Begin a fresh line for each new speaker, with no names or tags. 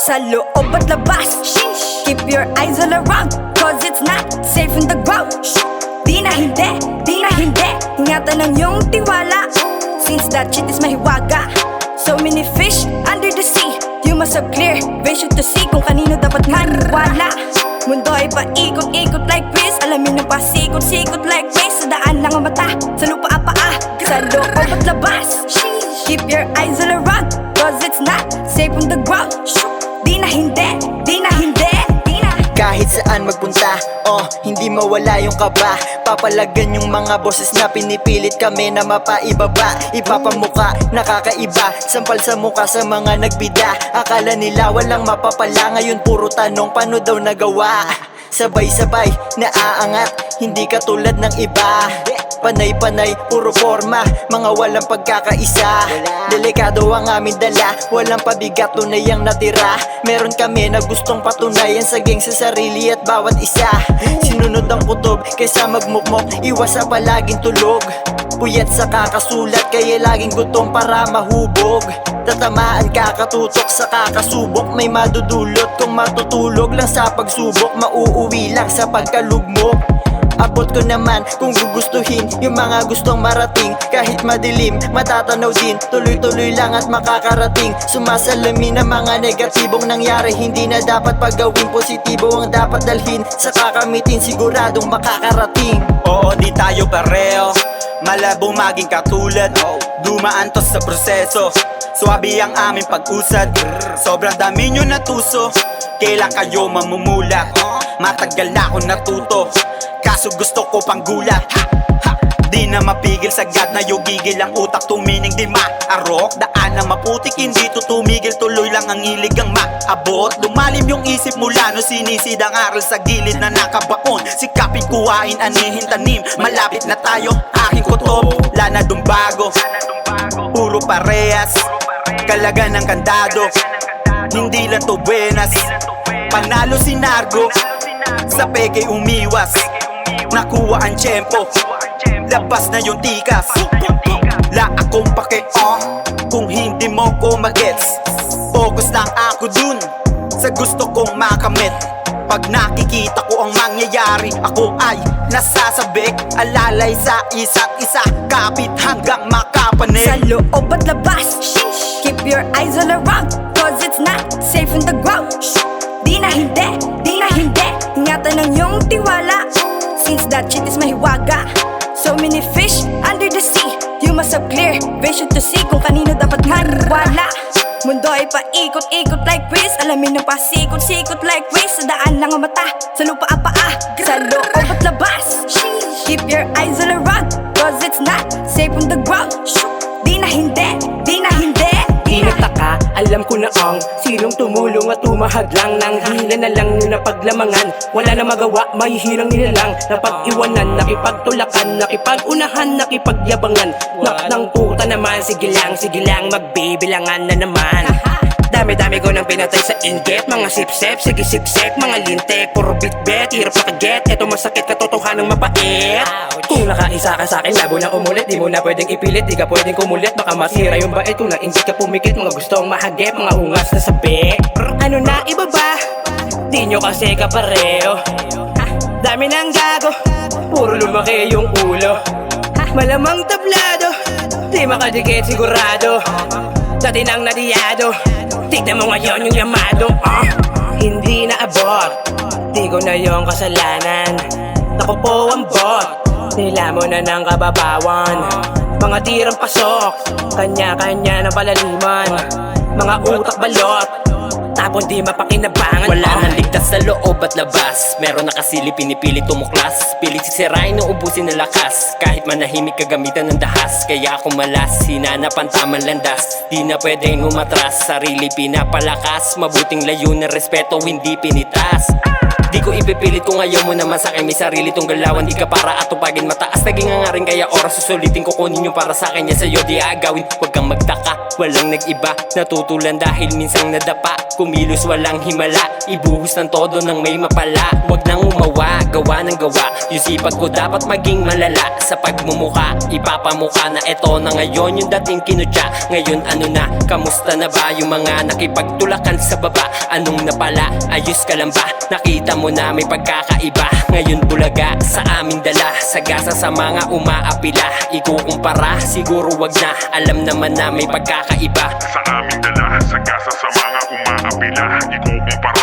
Sa loob at labas, keep your eyes all around, cause it's not safe in the ground. Di na hindi, ingatan ang iyong tiwala, since that shit is mahiwaga. So many fish under the sea, you must have clear vision to see kung kanino dapat maniwala. Mundo ay paikot-ikot like quiz, alamin ang pasikot-sikot like race. Sa daan ng mata, sa lupa ang paa, sa loob at labas, keep your eyes all around, cause it's not safe on the ground. Di na hindi.
Kahit saan magpunta, hindi mawala yung kaba. Papalagan yung mga boses na pinipilit kami na mapaibaba. Ipapamuka, nakakaiba, sampal sa muka sa mga nagbida. Akala nila walang mapapala, ngayon puro tanong paano daw nagawa. Sabay-sabay, naaangat, hindi katulad ng iba. Panay-panay, puro forma, mga walang pagkakaisa. Delikado ang aming dala, walang pabigat, tunay ang natira. Meron kami na gustong patunayan sa geng sa sarili at bawat isa. Sinunod ang kutob, kaysa magmukmok, iwas sa palaging tulog. Puyat sa kakasulat, kaya laging gutom para mahubog. Tatamaan kakatutok sa kakasubok, may madudulot kung matutulog lang sa pagsubok. Mauuwi lang sa pagkalugmok. Abot ko naman kung gugustuhin yung mga gustong marating. Kahit madilim, matatanaw din, tuloy-tuloy lang at makakarating. Sumasalamin ang mga negatibong nangyari, hindi na dapat paggawin, positibo ang dapat dalhin. Sa kakamitin siguradong makakarating.
Oo, di tayo pareho, malabo maging katulad. Dumaan to sa proseso, swabe ang aming pag-usad. Sobrang dami nyo natuso, kailan kayo mamumulat? Matagal na ako natuto, kaso gusto ko pang gulat. Di na mapigil sagad na yugigil ang utak, tumining di maarok. Daan na maputik, hindi to tumigil, tuloy lang ang hilig ang maabot. Lumalim yung isip mula no sinisid ang aral sa gilid na nakabaon. Sikapin kuhain, anihin tanim, malapit na tayo, aking kutob. Lana dumbago, puro parehas, kalaga ng kandado. Hindi lang to buenas, panalo si Nargo, sa peke umiwas. Nakuha ang tiyempo, labas na yung tikas. La akong pake-on, kung hindi mo ko magets. Focus lang ako dun, sa gusto kong makamit. Pag nakikita ko ang mangyayari, ako ay nasasabik. Alalay sa isa't isa, kapit hanggang makapanik.
Sa loob at labas, keep your eyes all around, cause it's not safe on the ground. Di na hindi, ingatan ang iyong tiwala, since that shit is mahiwaga. So many fish under the sea, you must have clear vision to see kung kanino dapat maniwala. Mundo ay paikot-ikot like quiz, alamin ang pasikot-sikot like race. Sa daan ng mata, sa lupa ang paa, sa loob at labas, keep your eyes all around, cause it's not safe on the ground. Di na hindi.
Di nataka, alam ko na ang silong tumulong at tumahadlang. Nang hila na lang yung napaglamangan, wala na magawa, mahihirang nilalang. Napag-iwanan, nakipagtulakan, nakipagunahan, nakipagyabangan. Nak ng puta naman, sige lang, magbibilangan na naman. Dami-dami ko nang pinatay sa inggit, mga sip-sip, sige sip-sip, mga lintik, puro bit-bet, hirap na kaget. Eto masakit, katotohanang mapait. Kung nakaisa ka sa'kin, labo na umulit, di mo na pwedeng ipilit, di ka pwedeng kumulit, baka masira yung bait. Kung nainggit ka pumikit, mga gustong mahagip, mga ungas na sabi. Ano na iba ba? Di nyo kasi kapareho. Dami ng gago, puro lumaki yung ulo. Malamang tablado, di makadikit sigurado. Dati nang nadiyado, tignan mo ngayon yung yamado. Hindi na abot, di ko na yung kasalanan. Naku po ang bot, nila mo na ng kababawan. Mga tirang pasok, kanya-kanya ng palaliman. Mga utak balot, matapon di mapakinabangan.
Wala nang ligtas sa loob at labas. Meron nakasilip, pinipilit tumuklas. Pilit sisirain o ubusin ng lakas. Kahit manahimik kagamitan ng dahas. Kaya ako malas, hinanap ang tamang landas. Di na pwedeng umatras, sarili pinapalakas. Mabuting layunan, respeto, hindi pinitas. Di ko ipipilit kung ayaw mo naman sa'kin. May sarili tong galawan, di ka para atupagin. Mataas naging nga rin, kaya oras susulitin. Kukunin yung para sa'kin, yan sa'yo di agawin. Huwag kang magtaka, walang nag-iba. Natutulan dahil minsang nadapa. Kumilos walang himala, ibuhos ng todo ng may mapala. Huwag nang umawa, gawa ng gawa. Yung sipag ko dapat maging malala. Sa pagmumuka, ipapamuka na eto na ngayon yung dating kinutya. Ngayon ano na, kamusta na ba yung mga nakipagtulakan sa baba? Anong napala, ayos ka lang ba? Nakita mo na may pagkakaiba. Ngayon bulaga sa aming dala, sagasa sa mga umaapila. Ikukumpara, siguro wag na, alam naman na may pagkakaiba.
Sa aming dala, sagasa sa mga umaapila. Ikukumpara,